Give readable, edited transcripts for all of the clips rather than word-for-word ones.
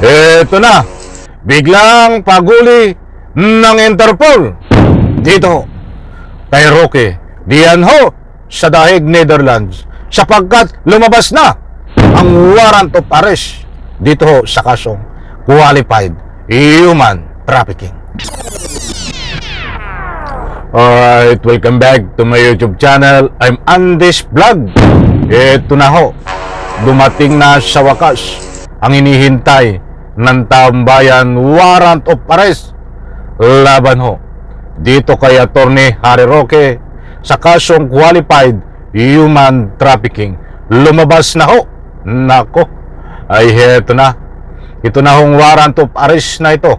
Eto na, biglang paguli ng Interpol dito kay Roque Dianho sa Dahig, Netherlands, sapagkat lumabas na ang warrant of arrest dito sa kasong qualified human trafficking. Alright, welcome back to my YouTube channel. I'm Andes Vlog. Eto na ho, dumating na sa wakas ang inihintay ng taong bayan warrant of arrest laban ho dito kay Attorney Harry Roque sa kasong qualified human trafficking. Lumabas na ho. Nako, ay heto na. Ito na hong warrant of arrest na ito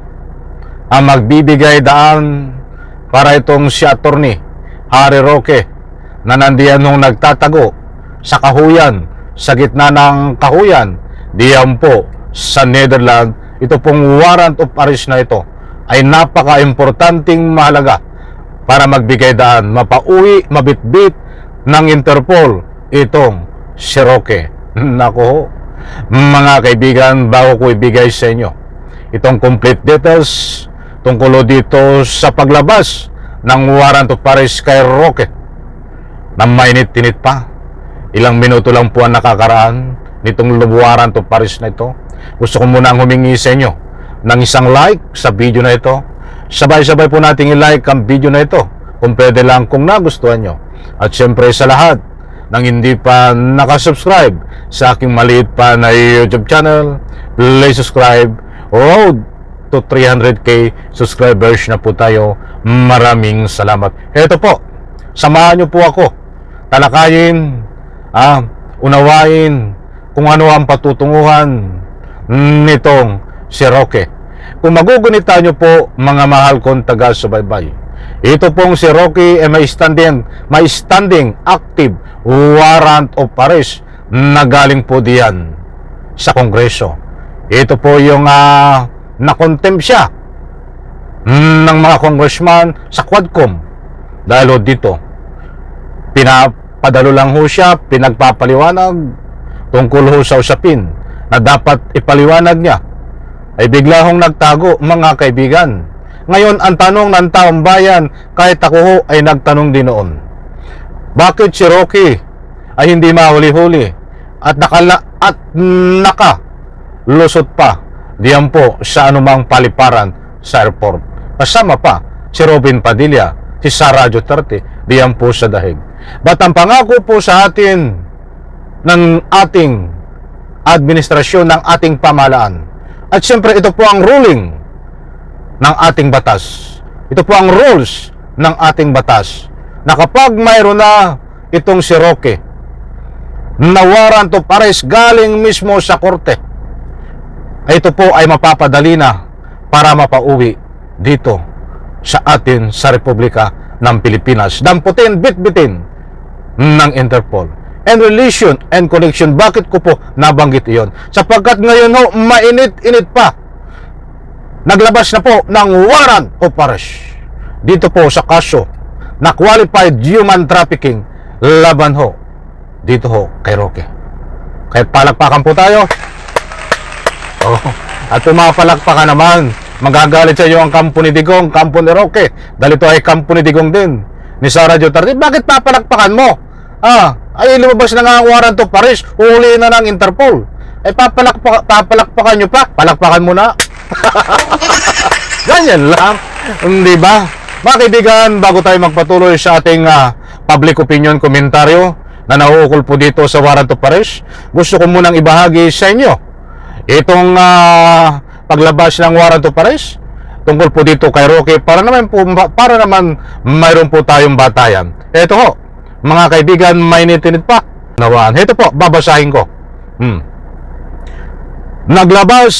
ang magbibigay daan para itong si Attorney Harry Roque na nandiyan nung nagtatago sa kahuyan, sa gitna ng kahuyan diyan po sa Netherlands. Ito pong warrant of arrest na ito ay napaka-importanting mahalaga para magbigay daan, mapauwi, mabitbit ng Interpol itong si Roque. Nako, mga kaibigan, bago ko ibigay sa inyo itong complete details tungkol dito sa paglabas ng warrant of arrest kay Roque na mainit-tinit pa, ilang minuto lang po ang nakakaraan nitong warrant of arrest na ito. Gusto ko muna ang humingi sa inyo ng isang like sa video na ito. Sabay-sabay po nating i-like ang video na ito kung pwede lang, kung nagustuhan nyo. At syempre sa lahat ng hindi pa nakasubscribe sa aking maliit pa na YouTube channel, please subscribe. Road to 300k subscribers na po tayo. Maraming salamat. Ito po, samahan nyo po ako talakayin, unawain kung ano ang patutunguhan nitong si Roque. Kung magugunita nyo po, mga mahal kong taga-subaybay, ito pong si Roque ay may standing active warrant of arrest na galing po diyan sa Kongreso. Ito po yung na-contempt siya ng mga congressman sa Quadcom dahil dito pinapadalo lang ho siya, pinagpapaliwanag tungkol ho sa usapin na dapat ipaliwanag niya, ay bigla hong nagtago, mga kaibigan. Ngayon, ang tanong ng taong bayan, kahit ako ho ay nagtanong din noon, bakit si Roque ay hindi mahuli-huli at nakalusot pa diyan po sa anumang paliparan sa airport? Kasama pa si Robin Padilla, si Sara Duterte, diyan po sa Dahig. Ba't ang pangako po sa atin ng ating administrasyon, ng ating pamahalaan, at siyempre ito po ang ruling ng ating batas, ito po ang rules ng ating batas, na kapag mayroon na itong si Roque na warrant of arrest galing mismo sa korte, ito po ay mapapadali na para mapauwi dito sa atin sa Republika ng Pilipinas. Damputin, bitbitin ng Interpol. And relation and connection, bakit ko po nabanggit iyon? Sapagkat ngayon ho, mainit-init pa, naglabas na po ng warrant of arrest dito po sa kaso na qualified human trafficking laban ho dito ho kay Roque. Kaya palakpakan po tayo. At pumapalakpakan naman, magagalit sa iyo ang kampo ni Digong, kampo ni Roque, dahil ito ay kampo ni Digong din, ni Sara Duterte. Bakit papalakpakan mo? Ay lumabas na nga ang warrant of arrest, uhuli na ng Interpol. Ay papalakpakan nyo pa, palakpakan mo na. Ganyan lang, di ba? Mga kaibigan, bago tayo magpatuloy sa ating public opinion komentaryo na nauukol po dito sa warrant of arrest, gusto ko munang ibahagi sa inyo itong paglabas ng warrant of arrest tungkol po dito kay Roque, para naman mayroon po tayong batayan. Ito ho, mga kaibigan, mainit-init pa nawaan. Ito po, babasahin ko. Naglabas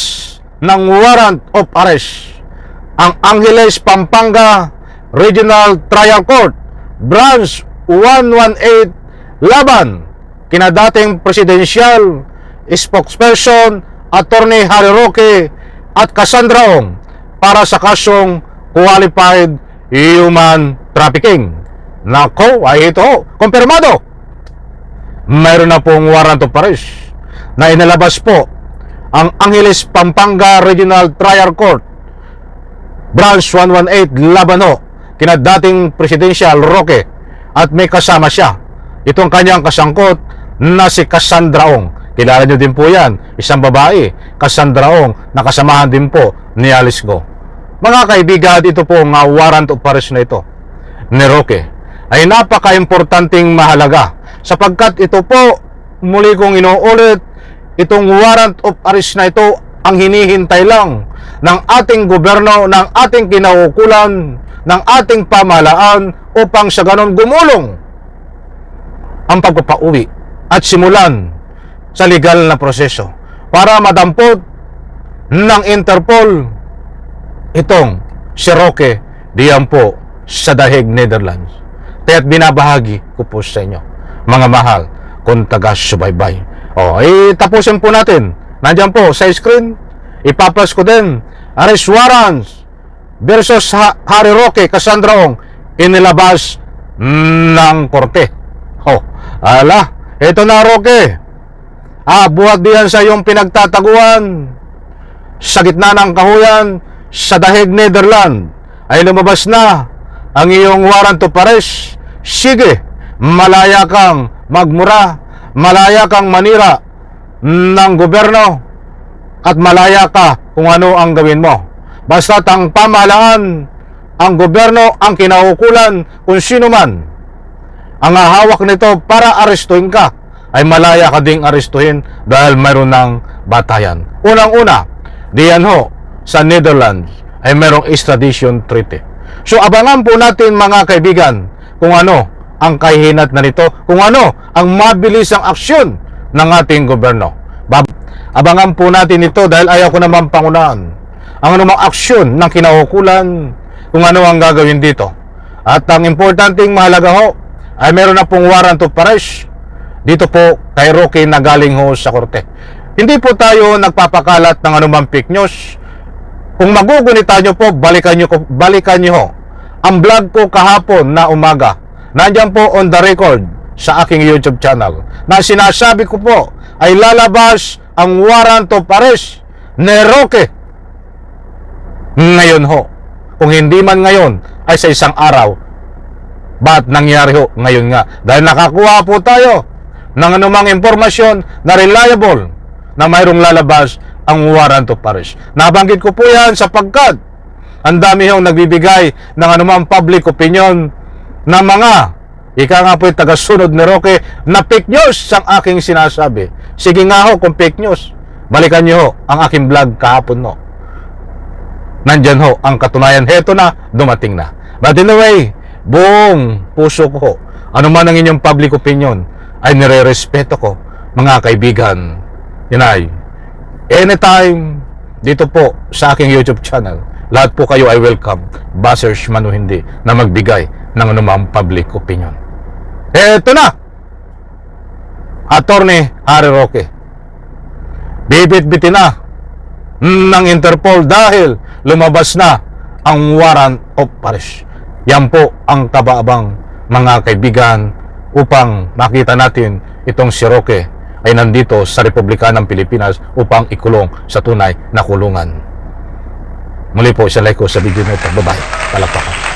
ng warrant of arrest ang Angeles, Pampanga Regional Trial Court Branch 118 laban kina dating presidential spokesperson Attorney Harry Roque at Cassandra Ong para sa kasong qualified human trafficking. Nako, ay ito, kumpirmado. Mayroon na pong warrant of arrest na inalabas po ang Angeles, Pampanga Regional Trial Court, Branch 118, laban ho kina dating Presidential Roque, at may kasama siya itong kanyang kasangkot na si Cassandra Ong. Kilala nyo din po yan, isang babae, Cassandra Ong, nakasamahan din po ni Alice Go. Mga kaibigan, ito po nga warrant of arrest na ito ni Roque ay napaka-importanting mahalaga, sapagkat ito po, muli kong inuulit, itong warrant of arrest na ito ang hinihintay lang ng ating gobyerno, ng ating kinaukulan, ng ating pamahalaan, upang sa ganon gumulong ang pagpapauwi at simulan sa legal na proseso para madampot ng Interpol itong si Roque diyan po sa The Hague, Netherlands. Kaya't binabahagi ko po sa inyo, mga mahal kung taga-subaybay. Tapusin po natin. Nandiyan po sa screen, ipapas ko din arrest warrants versus Harry Roque, Cassandra Ong, inilabas ng korte. Ito na, Roque. Buhat diyan sa iyong pinagtataguan sa gitna ng kahuyan sa The Hague, Netherlands, ay lumabas na ang iyong warrant of arrest. Sige, malaya kang magmura, malaya kang manira ng gobyerno, at malaya ka kung ano ang gawin mo. Basta't ang pamahalaan, ang gobyerno, ang kinaukulan, kung sino man ang hawak nito para arestuhin ka, ay malaya ka ding arestuhin dahil mayroon ng batayan. Unang-una, diyan ho sa Netherlands ay mayroong extradition treaty. So abangan po natin, mga kaibigan, kung ano ang kahihinat na nito, kung ano ang mabilis ang aksyon ng ating gobyerno. Abangan po natin ito dahil ayaw ko naman pangunahan ang anumang aksyon ng kinaukulan, kung ano ang gagawin dito. At ang importanteng mahalaga ho ay meron na pong warrant of arrest dito po kay Roque na galing ho sa korte. Hindi po tayo nagpapakalat ng anumang fake news. Kung magugunita nyo po, balikan nyo ho ang vlog ko kahapon na umaga. Nandiyan po on the record sa aking YouTube channel na sinasabi ko po ay lalabas ang warrant of arrest ni Roque ngayon ho. Kung hindi man ngayon, ay sa isang araw. Ba't nangyari ho ngayon nga? Dahil nakakuha po tayo ng anumang impormasyon na reliable na mayroong lalabas ang warrant of arrest. Nabanggit ko po yan sapagkat ang dami hong nagbibigay ng anumang public opinion na mga ika nga po yung tagasunod ni Roque na fake news ang aking sinasabi. Sige nga ho, kung fake news, balikan nyo ho ang aking vlog kahapon no. Nandyan ho ang katunayan. Heto na, dumating na. But anyway, buong puso ko, ano man ang inyong public opinion, ay nire-respeto ko, mga kaibigan. Yan ay, anytime, dito po sa aking YouTube channel, lahat po kayo ay welcome, bashers man o hindi, na magbigay ng anumang public opinion. Eto na, Attorney Harry Roque, bibit-bitin na ng Interpol dahil lumabas na ang warrant of arrest. Yan po ang kabaabang, mga kaibigan, upang makita natin itong si Roque ay nandito sa Republika ng Pilipinas upang ikulong sa tunay na kulungan. Muli po, isa like ko sa video nito. Bye-bye. Palakpakan.